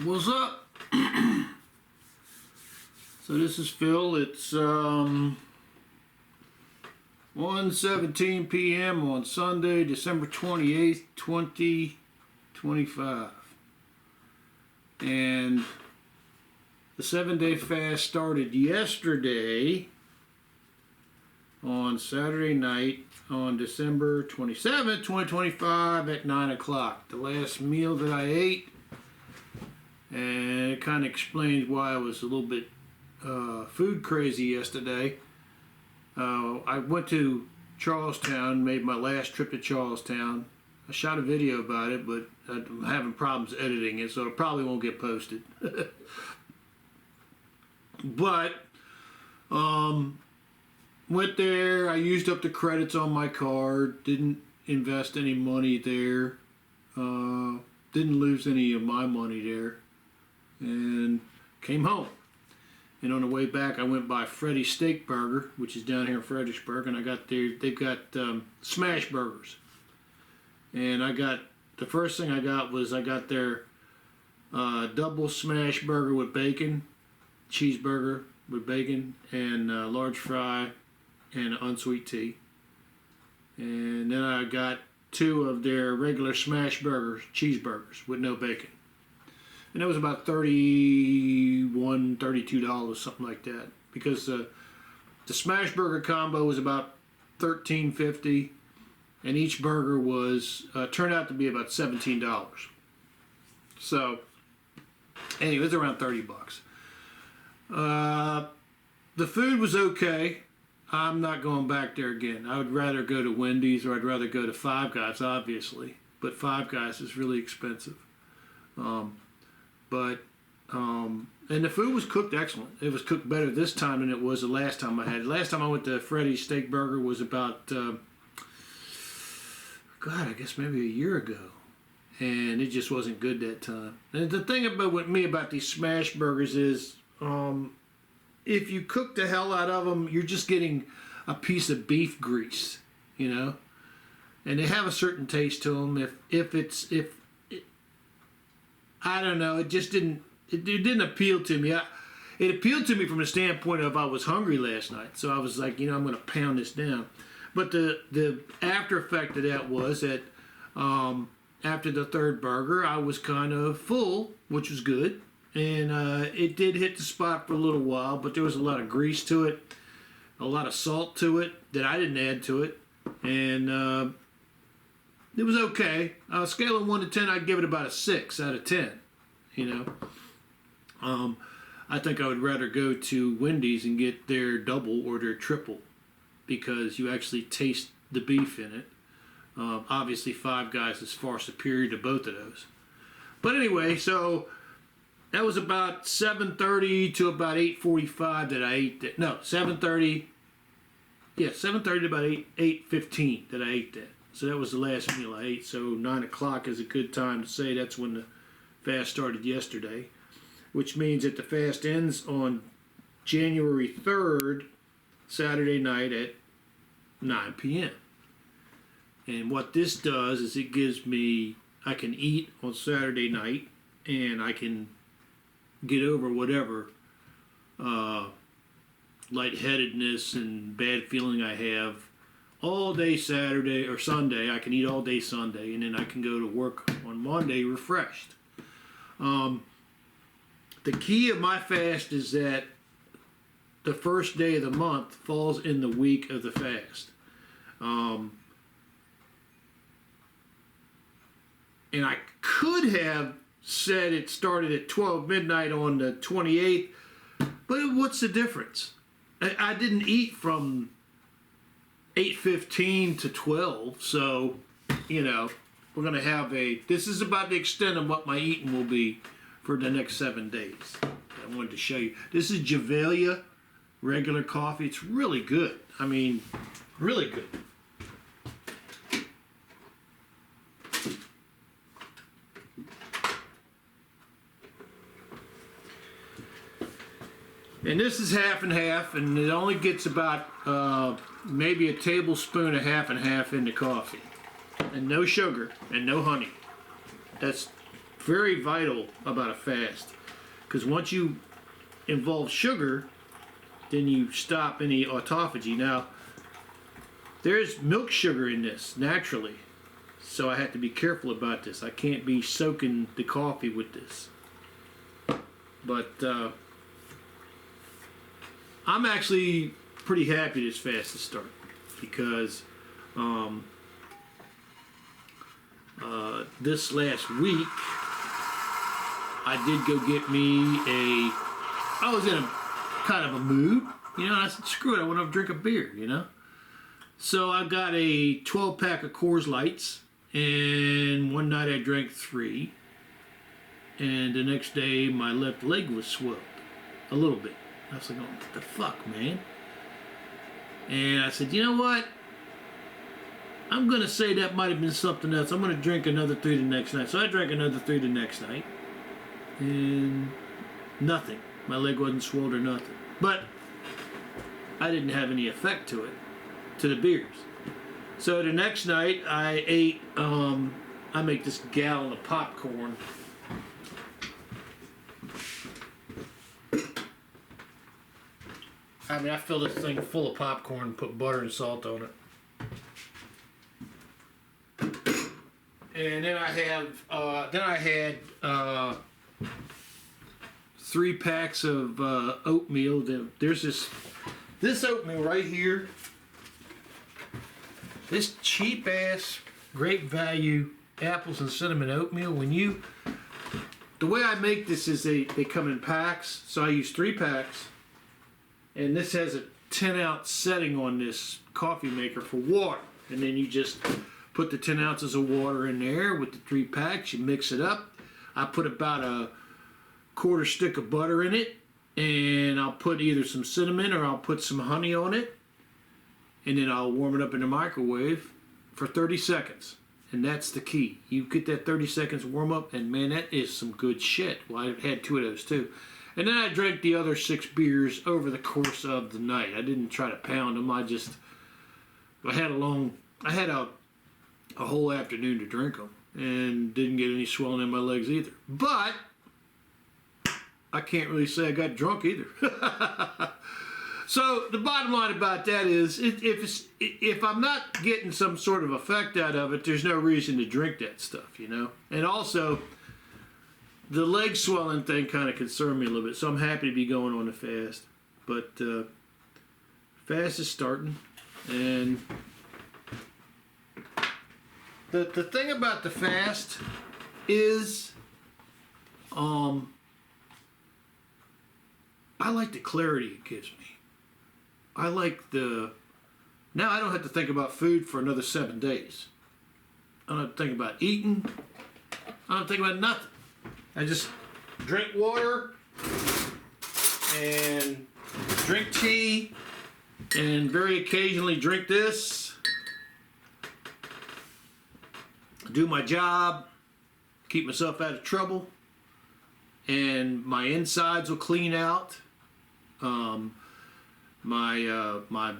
What's up? So this is Phil. It's 1:17 p.m. on Sunday, December 28th, 2025. And the 7-day fast started yesterday on Saturday night on December 27th, 2025 at 9 o'clock. The last meal that I ate, and it kind of explains why I was a little bit food crazy yesterday. I went to Charlestown, made my last trip to Charlestown. I shot a video about it, but I'm having problems editing it, so it probably won't get posted. But went there, I used up the credits on my card, didn't invest any money there, didn't lose any of my money there, and came home. And on the way back, I went by Freddy's Steak Burger, which is down here in Fredericksburg, and I got there. They've got smash burgers, and the first thing I got their double smash burger with bacon, cheeseburger with bacon, and large fry, and unsweet tea. And then I got 2 of their regular smash burgers, cheeseburgers with no bacon. And it was about $31, $32, something like that. Because the smash burger combo was about $13.50, and each burger was turned out to be about $17. So anyway, it was around 30 bucks. The food was okay. I'm not going back there again. I would rather go to Wendy's, or I'd rather go to Five Guys, obviously. But Five Guys is really expensive. And the food was cooked excellent. It was cooked better this time than it was the last time I had it. Last time I went to Freddy's Steak Burger was about, I guess maybe a year ago. And it just wasn't good that time. And the thing with me about these smash burgers is, if you cook the hell out of them, you're just getting a piece of beef grease, you know? And they have a certain taste to them. I don't know, it just didn't appeal to me. It appealed to me from the standpoint of I was hungry last night, so I was like, I'm going to pound this down. But the after effect of that was that after the third burger, I was kind of full, which was good. And it did hit the spot for a little while, but there was a lot of grease to it, a lot of salt to it that I didn't add to it. And it was okay. On a scale of 1 to 10, I'd give it about a 6 out of 10. I think I would rather go to Wendy's and get their double or their triple, because you actually taste the beef in it. Obviously, Five Guys is far superior to both of those. But anyway, so that was about 7:30 to about 8:45 that I ate that. No, 7:30. Yeah, 7:30 to about 8:15 that I ate that. So that was the last meal I ate. So 9 o'clock is a good time to say that's when the fast started yesterday, which means that the fast ends on January 3rd, Saturday night at 9 p.m. And what this does is it gives me, I can eat on Saturday night, and I can get over whatever lightheadedness and bad feeling I have all day Saturday or Sunday. I can eat all day Sunday, and then I can go to work on Monday refreshed. The key of my fast is that the first day of the month falls in the week of the fast. And I could have said it started at 12 midnight on the 28th, but what's the difference? I didn't eat from 8:15 to 12, so, we're going to have this is about the extent of what my eating will be for the next 7 days. I wanted to show you. This is Javalia regular coffee. It's really good. I mean, really good. And this is half and half, and it only gets about maybe a tablespoon of half and half in the coffee. And no sugar and no honey. That's very vital about a fast, because once you involve sugar, then you stop any autophagy. Now, there's milk sugar in this naturally, so I have to be careful about this. I can't be soaking the coffee with this. But I'm actually pretty happy this fast to start, because this last week I did go get me I was in a kind of a mood, you know, and I said, screw it, I want to drink a beer, you know. So I got a 12 pack of Coors Lights, and one night I drank 3, and the next day my left leg was swelled a little bit. I was like, oh, what the fuck, man? And I said, you know what? I'm going to say that might have been something else. I'm going to drink another 3 the next night. So I drank another 3 the next night, and nothing. My leg wasn't swelled or nothing. But I didn't have any effect to it, to the beers. So the next night I ate, I make this gallon of popcorn. I mean, I fill this thing full of popcorn and put butter and salt on it. And then I had 3 packs of oatmeal. There's this oatmeal right here. This cheap ass, great value apples and cinnamon oatmeal. The way I make this is they come in packs. So I use 3 packs. And this has a 10-ounce setting on this coffee maker for water. And then you just put the 10 ounces of water in there with the 3 packs. You mix it up. I put about a quarter stick of butter in it. And I'll put either some cinnamon or I'll put some honey on it. And then I'll warm it up in the microwave for 30 seconds. And that's the key. You get that 30 seconds warm up, and man, that is some good shit. Well, I had 2 of those too. And then I drank the other 6 beers over the course of the night. I didn't try to pound them. I had a whole afternoon to drink them, and didn't get any swelling in my legs either. But I can't really say I got drunk either. So the bottom line about that is, if I'm not getting some sort of effect out of it, there's no reason to drink that stuff, you know. And also, the leg swelling thing kind of concerned me a little bit, so I'm happy to be going on the fast. But fast is starting, and the thing about the fast is, I like the clarity it gives me. I like now I don't have to think about food for another 7 days. I don't have to think about eating. I don't think about nothing. I just drink water and drink tea and very occasionally drink this. Do my job, keep myself out of trouble, and my insides will clean out. My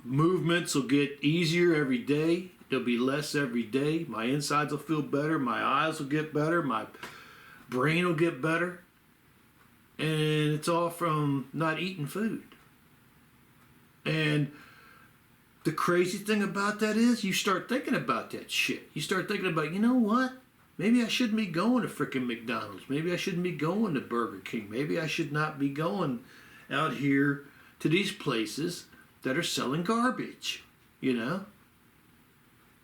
movements will get easier every day. There'll be less every day. My insides will feel better. My eyes will get better. My brain will get better. And it's all from not eating food. And the crazy thing about that is, you start thinking about that shit. You start thinking about, you know what? Maybe I shouldn't be going to frickin' McDonald's. Maybe I shouldn't be going to Burger King. Maybe I should not be going out here to these places that are selling garbage, you know?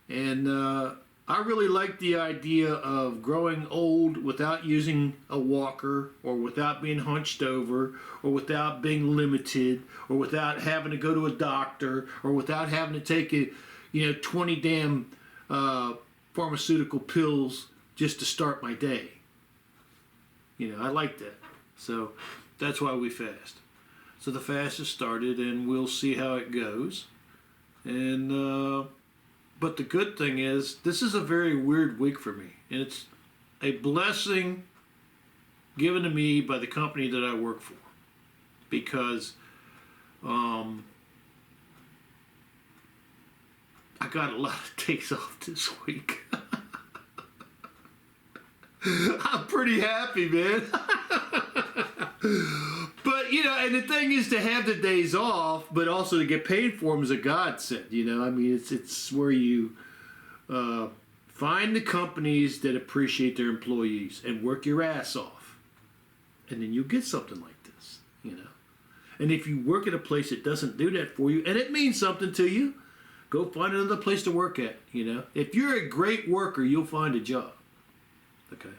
And I really like the idea of growing old without using a walker, or without being hunched over, or without being limited, or without having to go to a doctor, or without having to take 20 damn pharmaceutical pills just to start my day. You know, I like that. So that's why we fast. So the fast has started, and we'll see how it goes. And but the good thing is, this is a very weird week for me, and it's a blessing given to me by the company that I work for, because I got a lot of days off this week. I'm pretty happy, man. But, you know, and the thing is to have the days off, but also to get paid for them is a godsend, you know. I mean, it's where you find the companies that appreciate their employees and work your ass off. And then you'll get something like this, you know. And if you work at a place that doesn't do that for you, and it means something to you, go find another place to work at, you know. If you're a great worker, you'll find a job, okay.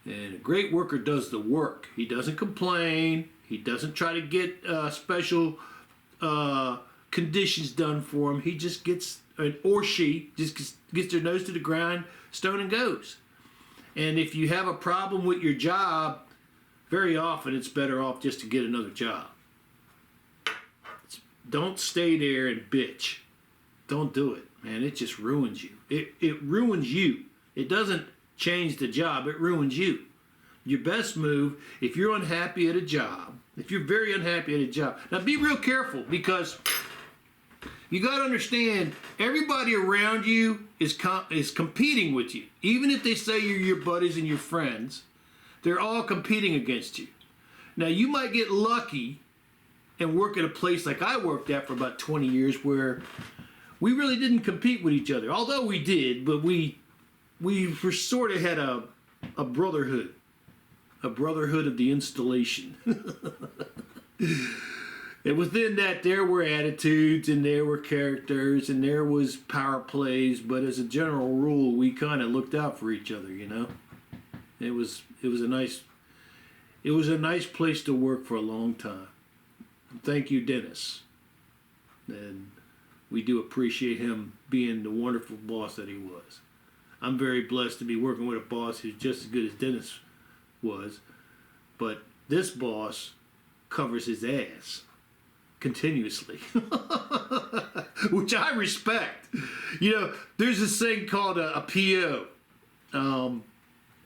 And a great worker does the work. He doesn't complain. He doesn't try to get special conditions done for him. He just gets, or she just gets their nose to the grindstone and goes. And if you have a problem with your job, very often it's better off just to get another job. Don't stay there and bitch. Don't do it, man. It just ruins you. It ruins you. It doesn't change the job, it ruins you. Your best move, if you're unhappy at a job, if you're very unhappy at a job, now be real careful, because you got to understand everybody around you is competing with you. Even if they say you're your buddies and your friends, they're all competing against you. Now you might get lucky and work at a place like I worked at for about 20 years where we really didn't compete with each other. Although we did, but we sort of had a brotherhood of the installation. And within that, there were attitudes and there were characters and there was power plays, but as a general rule, we kind of looked out for each other, you know. It was a nice place to work for a long time. Thank you, Dennis. And we do appreciate him being the wonderful boss that he was. I'm very blessed to be working with a boss who's just as good as Dennis was, but this boss covers his ass continuously, which I respect. You know, there's this thing called a PO,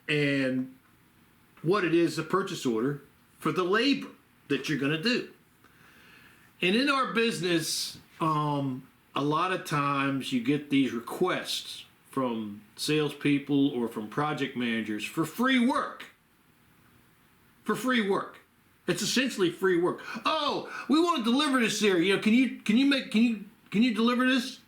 and what it is, a purchase order for the labor that you're going to do. And in our business, a lot of times you get these requests from salespeople or from project managers for free work. For free work. It's essentially free work. Oh, we want to deliver this here. You know, can you deliver this?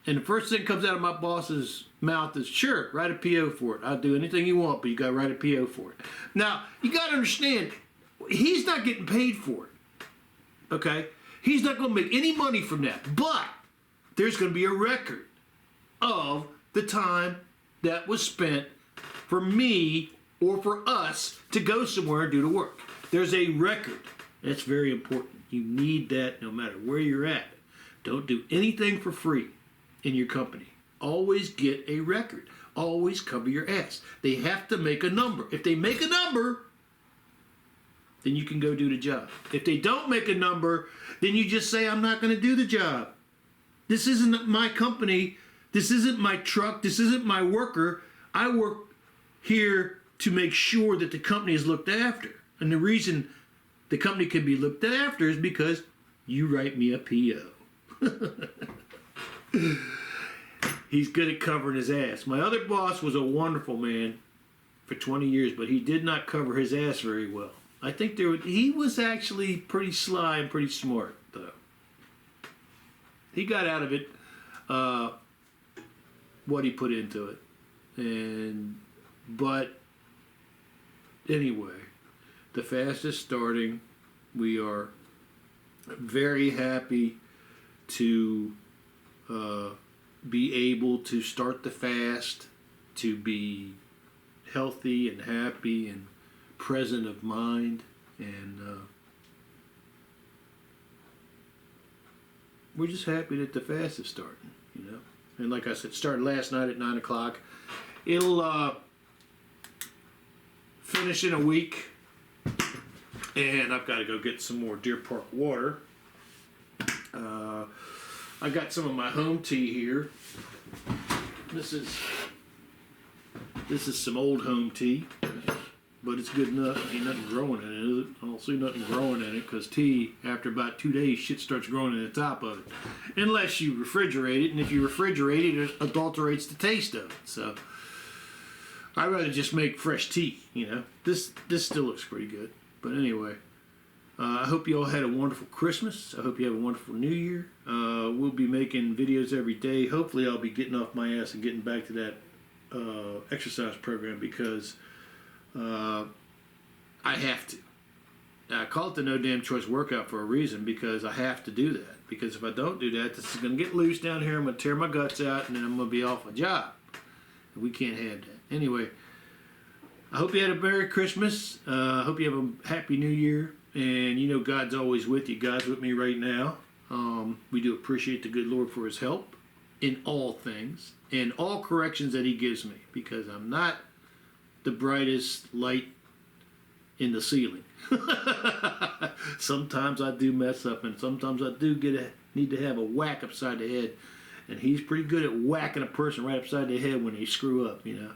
And the first thing that comes out of my boss's mouth is, sure, write a PO for it. I'll do anything you want, but you got to write a PO for it. Now, you got to understand, he's not getting paid for it. Okay? He's not going to make any money from that. But there's going to be a record of the time that was spent for me or for us to go somewhere and do the work. There's a record. That's very important. You need that no matter where you're at. Don't do anything for free in your company. Always get a record. Always cover your ass. They have to make a number. If they make a number, then you can go do the job. If they don't make a number, then you just say, I'm not going to do the job. This isn't my company. This isn't my truck. This isn't my worker. I work here to make sure that the company is looked after. And the reason the company can be looked after is because you write me a PO. He's good at covering his ass. My other boss was a wonderful man for 20 years, but he did not cover his ass very well. I think he was actually pretty sly and pretty smart, though. He got out of it what he put into it. But anyway, the fast is starting. We are very happy to be able to start the fast, to be healthy and happy and present of mind, and we're just happy that the fast is starting, you know. And like I said, it started last night at 9 o'clock. It'll finish in a week, and I've got to go get some more Deer Park water. I got some of my home tea here. This is some old home tea, but it's good enough. Ain't nothing growing in it, is it? I don't see nothing growing in it, because tea, after about 2 days, shit starts growing in the top of it. Unless you refrigerate it, and if you refrigerate it, it adulterates the taste of it. So I'd rather just make fresh tea, you know. This still looks pretty good. But anyway, I hope you all had a wonderful Christmas. I hope you have a wonderful New Year. We'll be making videos every day. Hopefully I'll be getting off my ass and getting back to that exercise program because I have to. I call it the No Damn Choice Workout for a reason because I have to do that. Because if I don't do that, this is going to get loose down here. I'm going to tear my guts out and then I'm going to be off a job. And we can't have that. Anyway, I hope you had a Merry Christmas. I hope you have a Happy New Year. And you know God's always with you. God's with me right now. We do appreciate the good Lord for his help in all things and all corrections that he gives me because I'm not the brightest light in the ceiling. Sometimes I do mess up and sometimes I do need to have a whack upside the head. And he's pretty good at whacking a person right upside the head when they screw up, you know.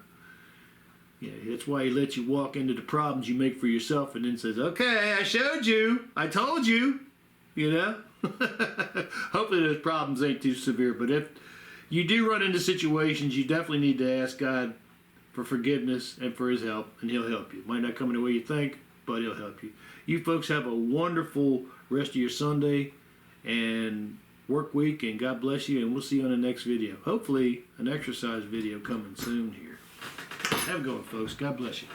Yeah, that's why he lets you walk into the problems you make for yourself and then says, okay, I showed you. I told you. You know? Hopefully those problems ain't too severe. But if you do run into situations, you definitely need to ask God for forgiveness and for his help, and he'll help you. Might not come in the way you think, but he'll help you. You folks have a wonderful rest of your Sunday and work week, and God bless you, and we'll see you on the next video. Hopefully an exercise video coming soon here. Have a good one, folks. God bless you.